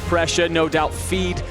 pressure, no doubt feed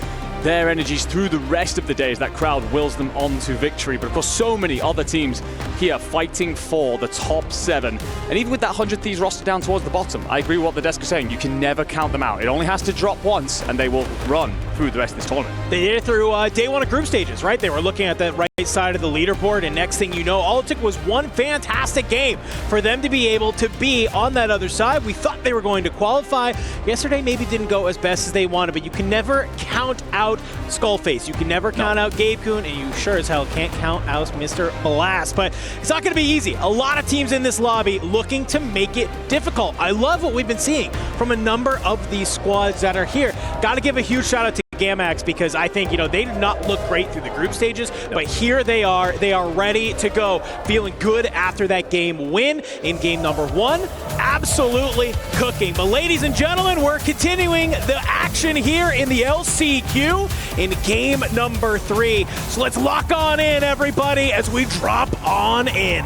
their energies through the rest of the day as that crowd wills them on to victory. But of course, so many other teams here fighting for the top 7. And even with that 100 Thieves roster down towards the bottom, I agree with what the desk is saying. You can never count them out. It only has to drop once, and they will run through the rest of this tournament. They did it through day 1 of group stages, right? They were looking at the right side of the leaderboard, and next thing you know, all it took was one fantastic game for them to be able to be on that other side. We thought they were going to qualify. Yesterday maybe didn't go as best as they wanted, but you can never count out Skullface. You can never count out Gabe Kuhn, and you sure as hell can't count out Mr. Blast. But it's not going to be easy. A lot of teams in this lobby looking to make it difficult. I love what we've been seeing from a number of these squads that are here. Got to give a huge shout out to Gamax, because I think, they did not look great through the group stages, but here they are ready to go, feeling good after that game win in game number 1, absolutely cooking. But ladies and gentlemen, we're continuing the action here in the LCQ in game number 3. So let's lock on in, everybody, as we drop on in.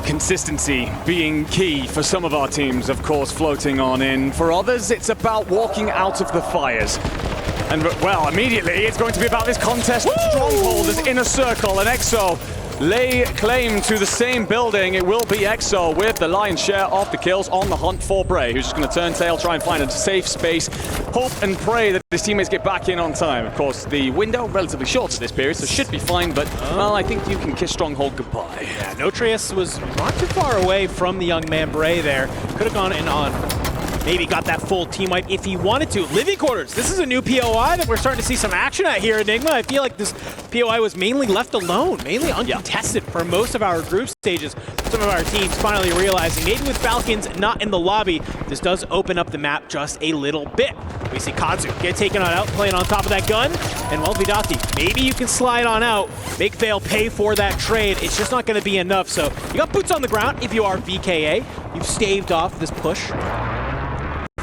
Consistency being key for some of our teams, of course, floating on in. For others, it's about walking out of the fires. And, well, immediately, it's going to be about this contest with Stronghold as Inner Circle and EXO lay claim to the same building. It will be EXO with the lion's share of the kills on the hunt for Bray, who's just going to turn tail, try and find a safe space, hope and pray that his teammates get back in on time. Of course, the window relatively short at this period, so should be fine, but, well, I think you can kiss Stronghold goodbye. Yeah, Notreus was not too far away from the young man Bray there. Could have gone in on. Maybe got that full team wipe if he wanted to. Living Quarters, this is a new POI that we're starting to see some action at here, Enigma. I feel like this POI was mainly left alone, mainly uncontested for most of our group stages. Some of our teams finally realizing, maybe with Falcons not in the lobby, this does open up the map just a little bit. We see Kazu get taken on out, playing on top of that gun, and well, Vidati, maybe you can slide on out, make Vale pay for that trade. It's just not going to be enough, so you got boots on the ground if you are VKA. You've staved off this push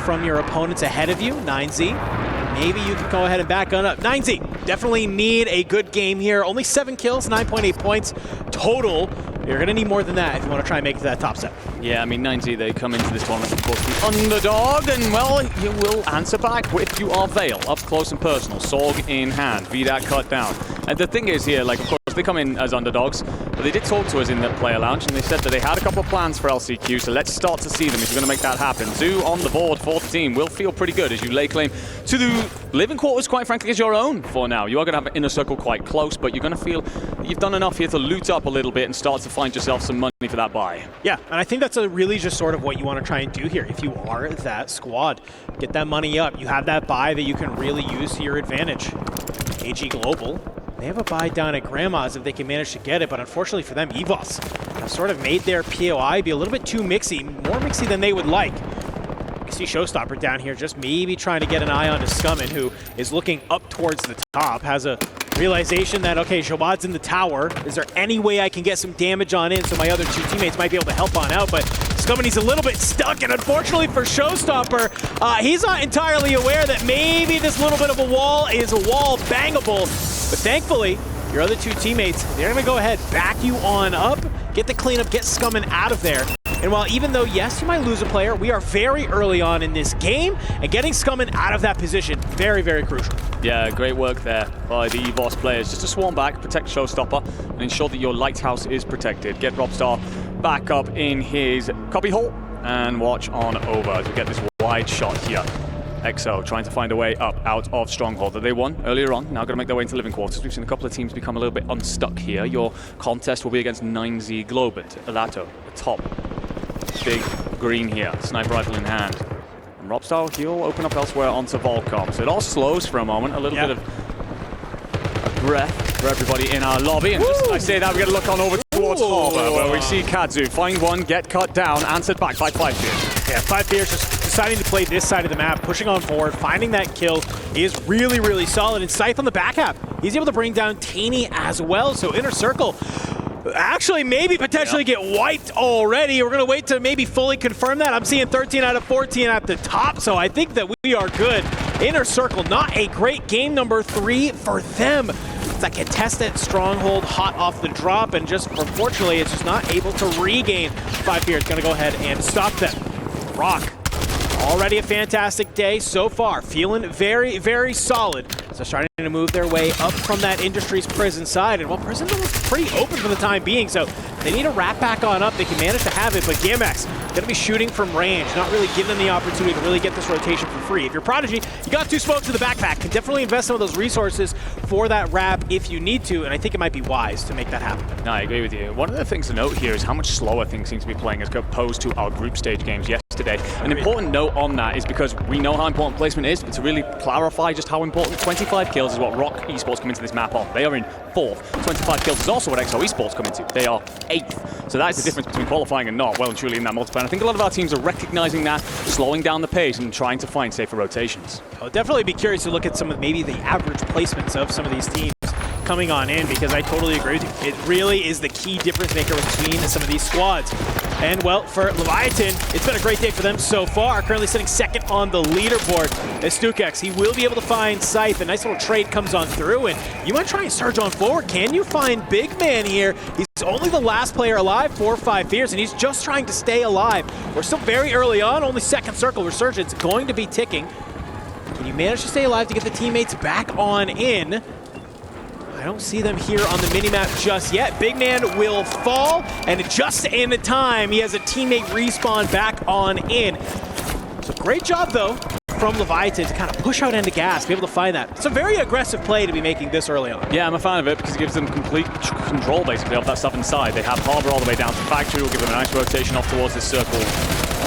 from your opponents ahead of you. 9Z, maybe you can go ahead and back on up. 9Z, definitely need a good game here. Only 7 kills, 9.8 points total. You're going to need more than that if you want to try and make it to that top 7. Yeah, I mean, 9Z, they come into this tournament, of course, the underdog, and, well, you will answer back if you are Vale, up close and personal, Sorg in hand, VDAC cut down. And the thing is here, like, of course, they come in as underdogs, but they did talk to us in the player lounge, and they said that they had a couple of plans for LCQ, so let's start to see them if you're going to make that happen. 2 on the board for the team will feel pretty good as you lay claim to the living quarters, quite frankly, as your own for now. You are going to have an Inner Circle quite close, but you're going to feel that you've done enough here to loot up a little bit and start to find yourself some money for that buy. Yeah, and I think that's really just sort of what you want to try and do here. If you are that squad, get that money up. You have that buy that you can really use to your advantage. AG Global, they have a buy down at Grandma's if they can manage to get it, but unfortunately for them, EVOS have sort of made their POI be a little bit too mixy, more mixy than they would like. You see Showstopper down here just maybe trying to get an eye on to Scummin, who is looking up towards the top, has a realization that, okay, Jawad's in the tower. Is there any way I can get some damage on in so my other 2 teammates might be able to help on out? But Scummin, he's a little bit stuck, and unfortunately for Showstopper, he's not entirely aware that maybe this little bit of a wall is a wall bangable. But thankfully, your other 2 teammates, they're going to go ahead, back you on up, get the cleanup, get Scummin out of there. And while even though, yes, you might lose a player, we are very early on in this game, and getting Scummin out of that position, very, very crucial. Yeah, great work there by the EVOS players. Just to swarm back, protect Showstopper, and ensure that your lighthouse is protected. Get Robstar back up in his copy hole, and watch on over as we get this wide shot here. EXO trying to find a way up out of Stronghold that they won earlier on. Now going to make their way into living quarters. We've seen a couple of teams become a little bit unstuck here. Your contest will be against 9Z Globant, Elato, the top. Big green here, sniper rifle in hand. And Robstar, he'll open up elsewhere onto Volcom. So it all slows for a moment, a little bit of a breath for everybody in our lobby. And just as I say that, we're going to look on over towards Harbor, where we see Kazu find one, get cut down, answered back by 5 Fears. Yeah, 5 Fears just deciding to play this side of the map, pushing on forward, finding that kill is really, really solid. And Scythe on the back half, he's able to bring down Taney as well. So Inner Circle actually maybe potentially get wiped already. We're going to wait to maybe fully confirm that. I'm seeing 13 out of 14 at the top, so I think that we are good. Inner Circle, not a great game number 3 for them. It's a contested Stronghold hot off the drop, and just unfortunately, it's just not able to regain. 5 Fears going to go ahead and stop them. Rock Already a fantastic day so far. Feeling very, very solid. So starting to move their way up from that Industries prison side. And well, prison looks pretty open for the time being. So they need to wrap back on up. They can manage to have it. But GAMX going to be shooting from range. Not really giving them the opportunity to really get this rotation for free. If you're Prodigy, you got 2 smokes in the backpack. Can definitely invest some of those resources for that wrap if you need to. And I think it might be wise to make that happen. No, I agree with you. One of the things to note here is how much slower things seem to be playing as opposed to our group stage games yesterday. An important note on that is because we know how important placement is, but to really clarify just how important 25 kills is what Rock Esports come into this map on. They are in 4th. 25 kills is also what XO Esports come into. They are 8th. So that is the difference between qualifying and not, well and truly in that multiplayer. And I think a lot of our teams are recognizing that, slowing down the pace and trying to find safer rotations. I'll definitely be curious to look at some of maybe the average placements of some of these teams coming on in, because I totally agree with you. It really is the key difference maker between some of these squads. And well, for Leviathan, it's been a great day for them so far. Currently sitting 2nd on the leaderboard. As Stukex, he will be able to find Scythe. A nice little trade comes on through, and you might try and surge on forward. Can you find Big Man here? He's only the last player alive, 4 or 5 fears, and he's just trying to stay alive. We're still very early on, only 2nd circle. Resurgence going to be ticking. Can you manage to stay alive to get the teammates back on in? I don't see them here on the minimap just yet. Big Man will fall, and just in the time, he has a teammate respawn back on in. So great job, though, from Leviathan to kind of push out into gas, be able to find that. It's a very aggressive play to be making this early on. Yeah, I'm a fan of it because it gives them complete control, basically, of that southern side. They have Harbor all the way down to Factory. Will give them a nice rotation off towards this circle.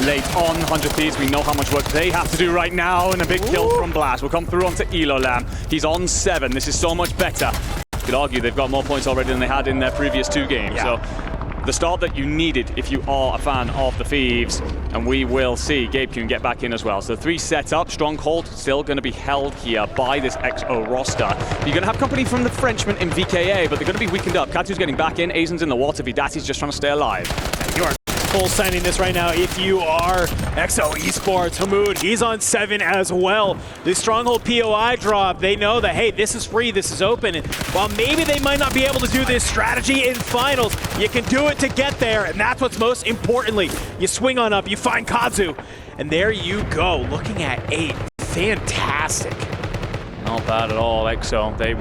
Late on 100 Thieves, we know how much work they have to do right now, and a big kill from Blast will come through onto Elolam. He's on 7. This is so much better. You could argue they've got more points already than they had in their previous 2 games. Yeah. So the start that you needed if you are a fan of the Thieves, and we will see Gabe Kuhn get back in as well. So 3 set up, Stronghold still going to be held here by this XO roster. You're going to have company from the Frenchman in VKA, but they're going to be weakened up. Katu's getting back in, Azen's in the water, Vidati's just trying to stay alive. You are full signing this right now if you are XO Esports. Hamoud, he's on 7 as well. The Stronghold POI drop, they know that, hey, this is free, this is open. And while maybe they might not be able to do this strategy in finals, you can do it to get there, and that's what's most importantly. You swing on up, you find Kazu, and there you go, looking at 8. Fantastic. Not bad at all, XO. They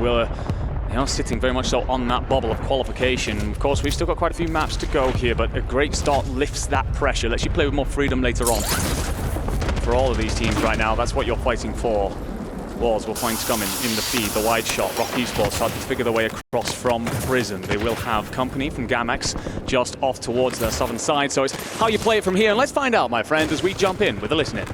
are sitting very much so on that bubble of qualification. Of course, we've still got quite a few maps to go here, but a great start lifts that pressure, lets you play with more freedom later on. For all of these teams right now, that's what you're fighting for. Walls will find coming in the feed, the wide shot. Rock Esports starting to figure their way across from prison. They will have company from GAMX just off towards their southern side, so it's how you play it from here. And let's find out, my friend, as we jump in with a listen in.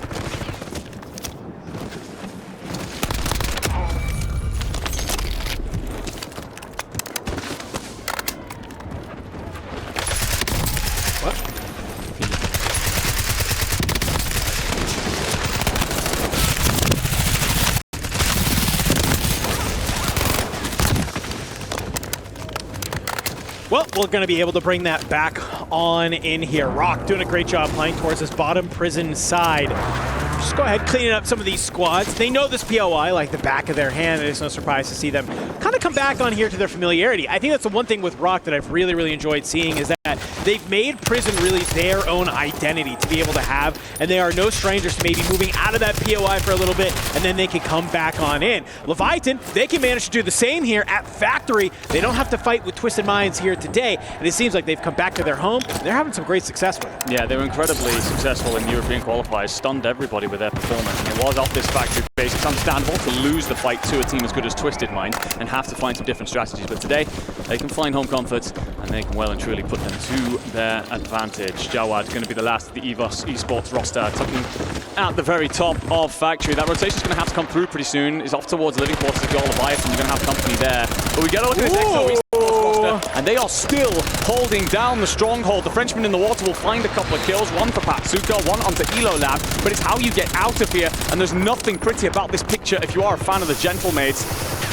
Well, we're going to be able to bring that back on in here. Rock doing a great job playing towards this bottom prison side. Just go ahead, cleaning up some of these squads. They know this POI like the back of their hand. It's no surprise to see them kind of come back on here to their familiarity. I think that's the one thing with Rock that I've really, really enjoyed seeing is that they've made prison really their own identity to be able to have, and they are no strangers to maybe moving out of that POI for a little bit, and then they can come back on in. Leviathan, they can manage to do the same here at Factory. They don't have to fight with Twisted Minds here today, and it seems like they've come back to their home, and they're having some great success with it. Yeah, they were incredibly successful in European qualifiers, stunned everybody with their performance, and it was off this Factory base. It's understandable to lose the fight to a team as good as Twisted Minds and have to find some different strategies, but today they can find home comforts, and they can well and truly put them to their advantage. Jawad going to be the last of the EVOS Esports roster, tucking at the very top of Factory. That rotation is going to have to come through pretty soon. It's off towards Living Quarters if you're Leviathan. You're going to have company there. But we get a look at this XO Esports roster, and they are still holding down the Stronghold. The Frenchman in the water will find a couple of kills, one for Patsuka, one onto Elolam, but it's how you get out of here, and there's nothing pretty about this picture if you are a fan of the Gentlemates.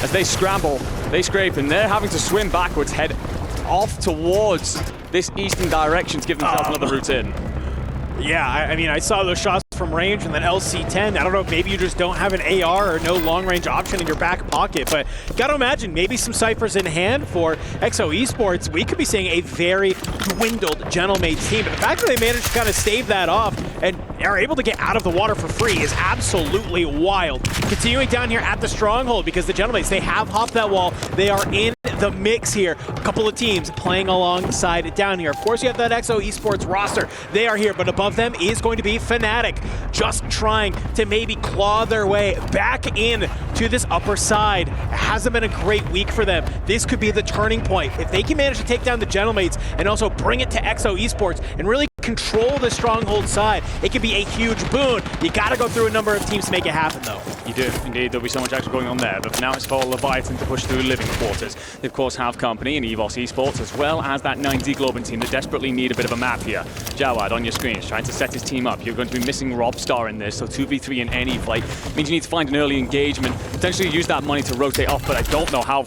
As they scramble, they scrape, and they're having to swim backwards, head off towards this eastern direction to give themselves another route in. Yeah, I mean, I saw those shots from range, and then LC10. I don't know if maybe you just don't have an AR or no long-range option in your back pocket, but gotta imagine maybe some ciphers in hand for EXO Esports. We could be seeing a very dwindled Gentlemates team, but the fact that they managed to kind of stave that off and are able to get out of the water for free is absolutely wild. Continuing down here at the stronghold, because the Gentlemates, they have hopped that wall. They are in the mix here. A couple of teams playing alongside it down here. Of course, you have that EXO Esports roster. They are here, but above them is going to be Fnatic, just trying to maybe claw their way back in to this upper side. It hasn't been a great week for them. This could be the turning point. If they can manage to take down the Gentlemates and also bring it to EXO Esports and really control the stronghold side, it could be a huge boon. You gotta go through a number of teams to make it happen, though. You do, indeed. There'll be so much action going on there, but for now it's for Leviathan to push through living quarters. They, of course, have company in EVOS Esports, as well as that 9Z Globan team that desperately need a bit of a map here. Jawad on your screen is trying to set his team up. You're going to be missing Robstar in this, so 2v3 in any fight means you need to find an early engagement, potentially use that money to rotate off, but I don't know how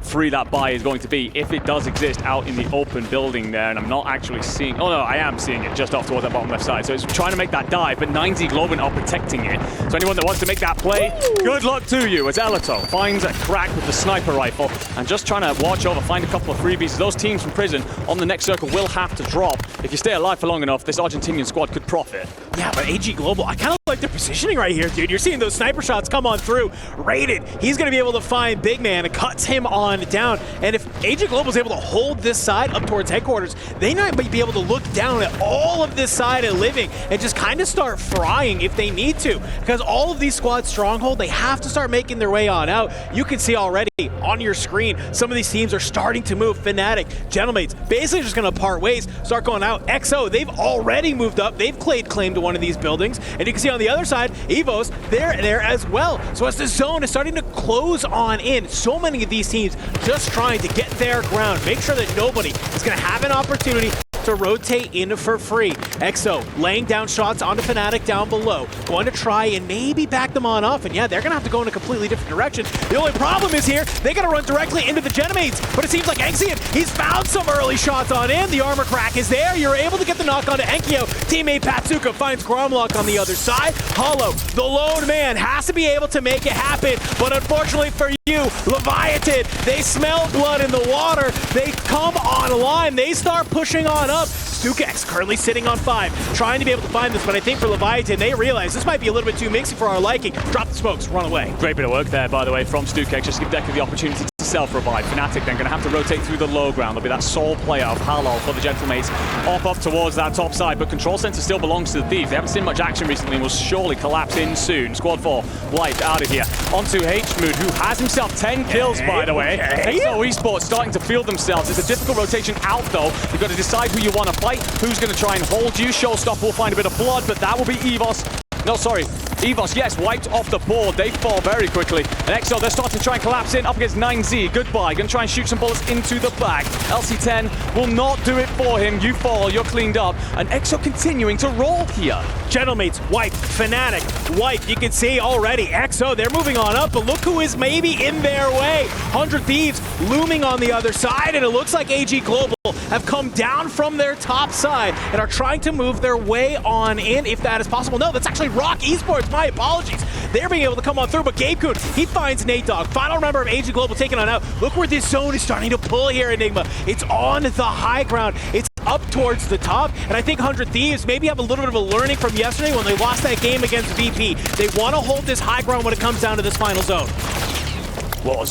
free that buy is going to be if it does exist out in the open building there, and I'm not actually seeing, oh no, I am seeing it just off towards that bottom left side, so it's trying to make that dive, but 9Z Globan are protecting it, so anyone that wants to make that play, good luck to you, as Elato finds a crack with the sniper rifle and just trying to watch over, find a couple of freebies. Those teams from prison on the next circle will have to drop. If you stay alive for long enough, this Argentinian squad could profit. Yeah, but AG Global, I kind of like their positioning right here, dude. You're seeing those sniper shots come on through. Rated, he's going to be able to find Big Man and cuts him on down. And if AG Global is able to hold this side up towards headquarters, they might be able to look down at all of this side of living and just kind of start frying if they need to. Because all of these squads stronghold, they have to start making their way on out. You can see already on your screen, some of these teams are starting to move. Fnatic, Gentlemates, basically just going to part ways, start going out. EXO, they've already moved up. They've claimed claim to one of these buildings. And you can see on the other side, EVOS, they're there as well. So as the zone is starting to close on in, so many of these teams just trying to get their ground, make sure that nobody is going to have an opportunity to rotate in for free. EXO laying down shots onto Fnatic down below, going to try and maybe back them on off, and yeah, they're gonna have to go in a completely different direction. The only problem is here, they gotta run directly into the Gentlemates, but it seems like Exian, he's found some early shots on in. The armor crack is there. You're able to get the knock onto Enkyo. Teammate Patsuka finds Gromlock on the other side. Hollow, the lone man, has to be able to make it happen, but unfortunately for you, Leviathan, they smell blood in the water. They come online. They start pushing on up. Stukex currently sitting on 5, trying to be able to find this, but I think for Leviathan, they realize this might be a little bit too mixy for our liking. Drop the smokes, run away. Great bit of work there, by the way, from Stukex. Just give Decker the opportunity to self-revive. Fnatic then going to have to rotate through the low ground. There'll be that sole player of Halal for the Gentlemates up towards that top side, but control center still belongs to the Thieves. They haven't seen much action recently and will surely collapse in soon. Squad 4 wiped out of here. Onto H-Mood, who has himself 10 kills, by the way. EXO Esports starting to field themselves. It's a difficult rotation out, though. You've got to decide who you want to fight, who's going to try and hold you. Showstopper will find a bit of blood, but that will be EVOS. No, sorry. EVOS, yes, wiped off the board. They fall very quickly. And EXO, they're starting to try and collapse in up against 9Z. Goodbye. Going to try and shoot some bullets into the back. LC10 will not do it for him. You fall, you're cleaned up. And EXO continuing to roll here. Gentlemates wiped. Fnatic wiped. You can see already EXO, they're moving on up, but look who is maybe in their way. 100 Thieves looming on the other side, and it looks like AG Global have come down from their top side and are trying to move their way on in, if that is possible. No, that's actually Rock Esports. My apologies. They're being able to come on through, but Gabe Kuhn, he finds Nate Dogg. Final member of AG Global taken on out. Look where this zone is starting to pull here, Enigma. It's on the high ground. It's up towards the top, and I think 100 Thieves maybe have a little bit of a learning from yesterday when they lost that game against VP. They want to hold this high ground when it comes down to this final zone.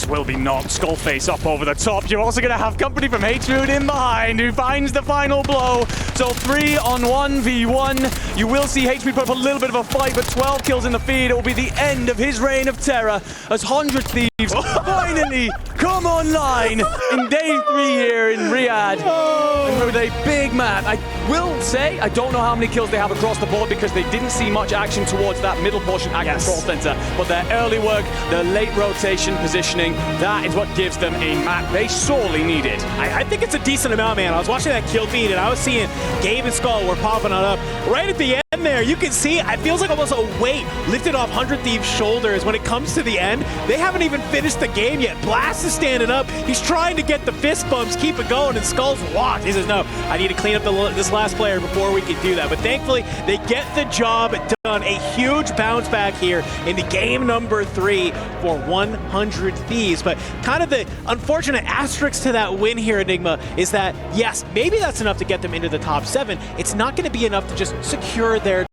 Will be not. Skullface up over the top. You're also going to have company from H-Mood in behind, who finds the final blow. So 3 on 1v1. You will see H-Mood put up a little bit of a fight, but 12 kills in the feed. It will be the end of his reign of terror as 100 Thieves finally come online in day 3 here in Riyadh. And with a big map. I will say, I don't know how many kills they have across the board because they didn't see much action towards that middle portion at control center. But their early work, their late rotation positioning, that is what gives them a map they sorely needed. I think it's a decent amount, man. I was watching that kill feed and I was seeing Gabe and Skull were popping on up. Right at the end there, you can see, it feels like almost a weight lifted off 100 Thieves' shoulders when it comes to the end. They haven't even finished the game yet. Blast is standing up. He's trying to get the fist bumps, keep it going, and Skull's locked. He says, no, I need to clean up this last player before we can do that. But thankfully, they get the job done. done. A huge bounce back here into game number 3 for 100 Thieves. But kind of the unfortunate asterisk to that win here, Enigma, is that, yes, maybe that's enough to get them into the top 7. It's not going to be enough to just secure their